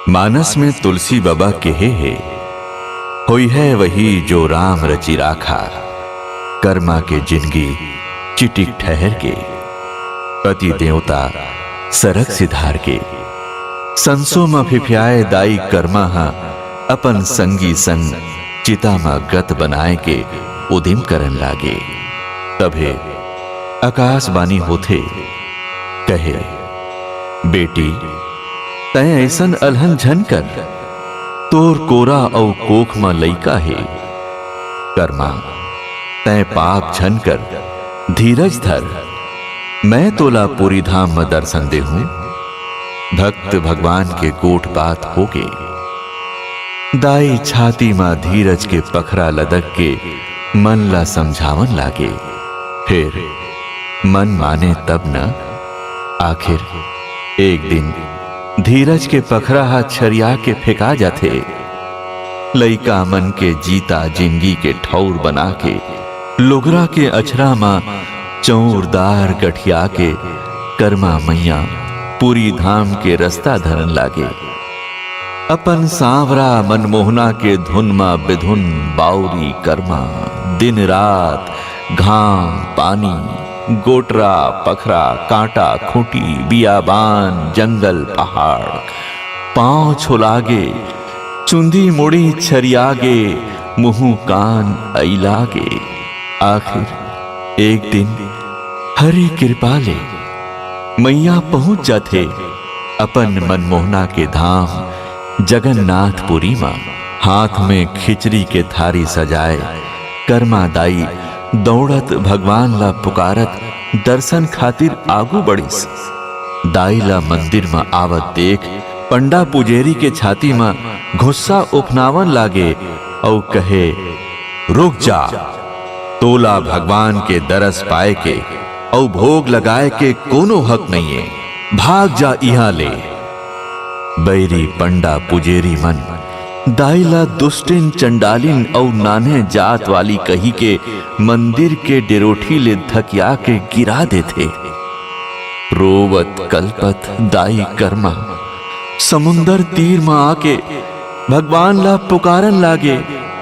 मानस में तुलसी बाबा कहे है, होई है वही जो राम रचि राखा, कर्मा के जिंदगी चिटिक ठहर के, पति देवता सरक सिधार के, संसो में फिफ्याए दाई कर्मा हा, अपन संगी संग चिता में गत बनाए के उदिम करन लागे। तभे आकाशवाणी होथे, कहे बेटी तय ऐसन अलहन झन कर, तोर कोरा औ कोख में लइका है। कर्मा तय पाप झन कर, धीरज धर, मैं तोला पूरी धाम में दर्शन दे हूं। भक्त भगवान के कोट बात होगे, दाई छाती में धीरज के पखरा लदक के मन ला समझावन लागे। फिर मन माने तब न, आखिर एक दिन धीरज के पखरा हाथ छरिया के फेंका जाते। लइका मन के जीता जिंदगी के ठौर बना के, लोगरा के अछरा मा चौरदार गठिया के, कर्मा मैया पूरी धाम के रास्ता धरन लागे। अपन सांवरा मनमोहना के धुन मा बिधुन बाउरी कर्मा, दिन रात घाम पानी, गोटरा पखरा कांटा खूंटी, बियाबान जंगल पहाड़, पांव छोलागे, चुंदी मुड़ी छरियागे, मुंह कान ऐलागे। आखिर एक दिन हरि कृपा ले मैया पहुंच जाते अपन मनमोहना के धाम जगन्नाथपुरी मां। हाथ में खिचड़ी के थारी सजाए, कर्मा दाई दौड़त भगवान ला पुकारत दर्शन खातिर आगू बढ़िस। दाई ला मंदिर में आवत देख पंडा पुजेरी के छाती में गुस्सा उपनावन लागे और कहे, रुक जा, तोला भगवान के दरस पाए के और भोग लगाए के कोनो हक नहीं है, भाग जा इहां ले। बैरी पंडा पुजेरी मन दाईला दुष्टिन चंडालिन और नाने जात वाली कही के मंदिर के डेरोठी ले धकिया के गिरा देते। रोवत कल्पत दाई कर्मा समुंदर तीर में आके भगवान ला पुकारन लागे,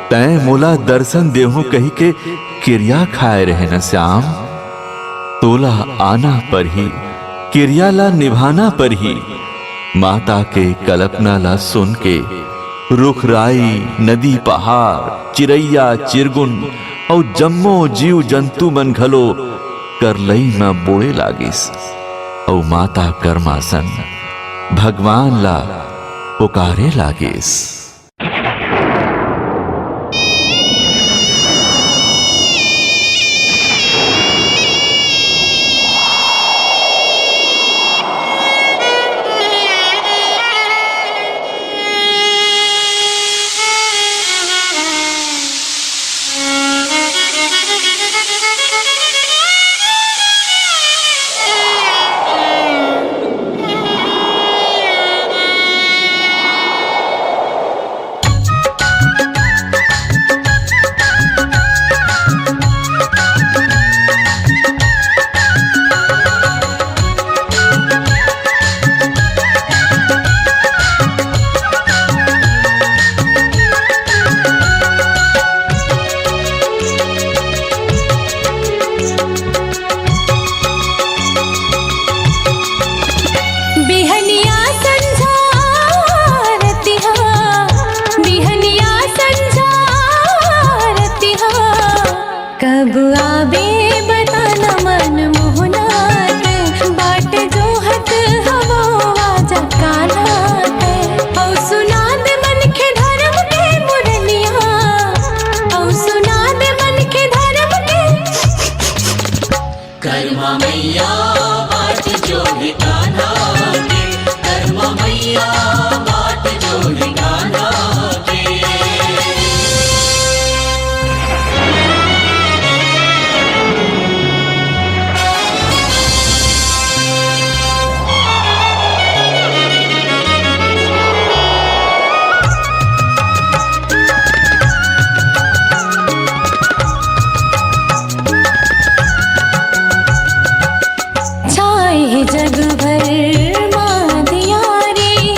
तय मोला दर्शन देहु कही के क्रिया खाए रहे न श्याम। तोला आना पर ही, क्रिया ला निभाना पर ही, माता के कल्पना ला सुन के रुख राई नदी पहाड़ चिरैया चिरगुन और जम्मो जीव जंतु मन घलो करलई में बोड़े लागिस। और माता कर्मासन भगवान ला पुकारे लागिस। कर्मा मैया बाट जोड़ी कान्हा के, कर्मा मैया बाट जोड़ी कान्हा के। जग भर माँ दियारी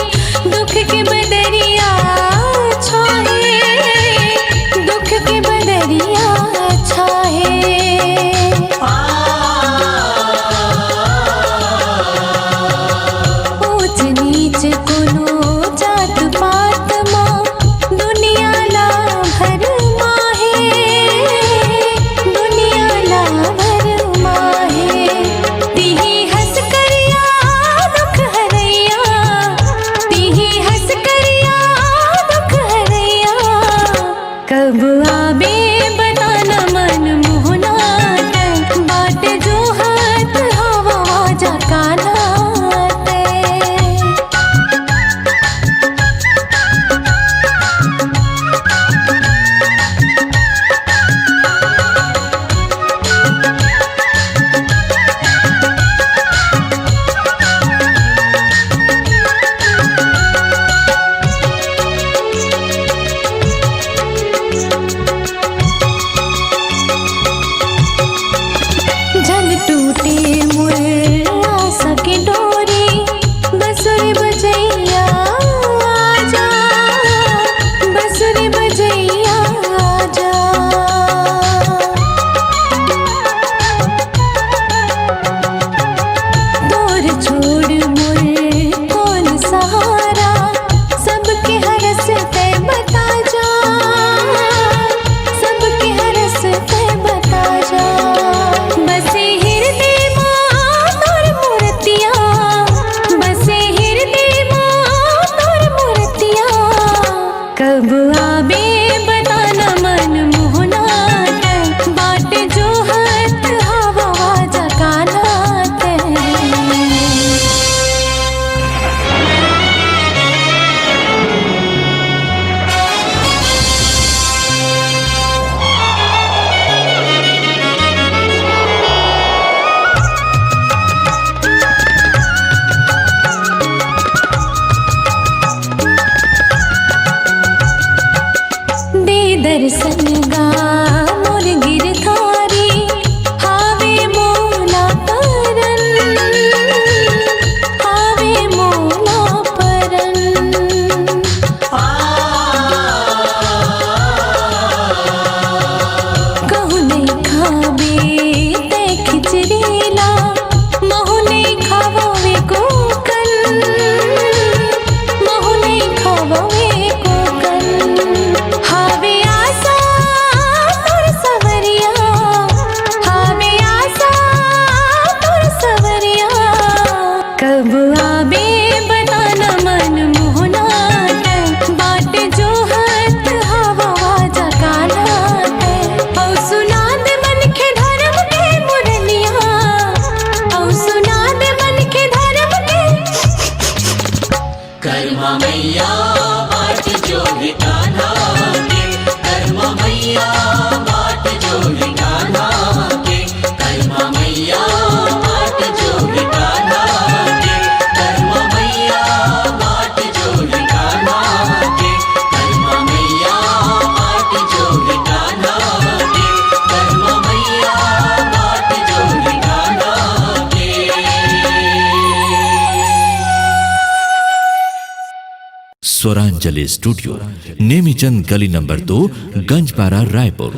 मैया बाट जो है कान्हा के, कर्मा मैया बाट जो है कान्हा के, कर्मा मैया बाट जो है कान्हा के, कर्मा मैया बाट जो है कान्हा के, कर्मा मैया बाट जो है कान्हा के, कर्मा मैया बाट जो है कान्हा के। स्वरांजलि स्टूडियो, नेमीचंद गली नंबर 2, गंजपारा, रायपुर।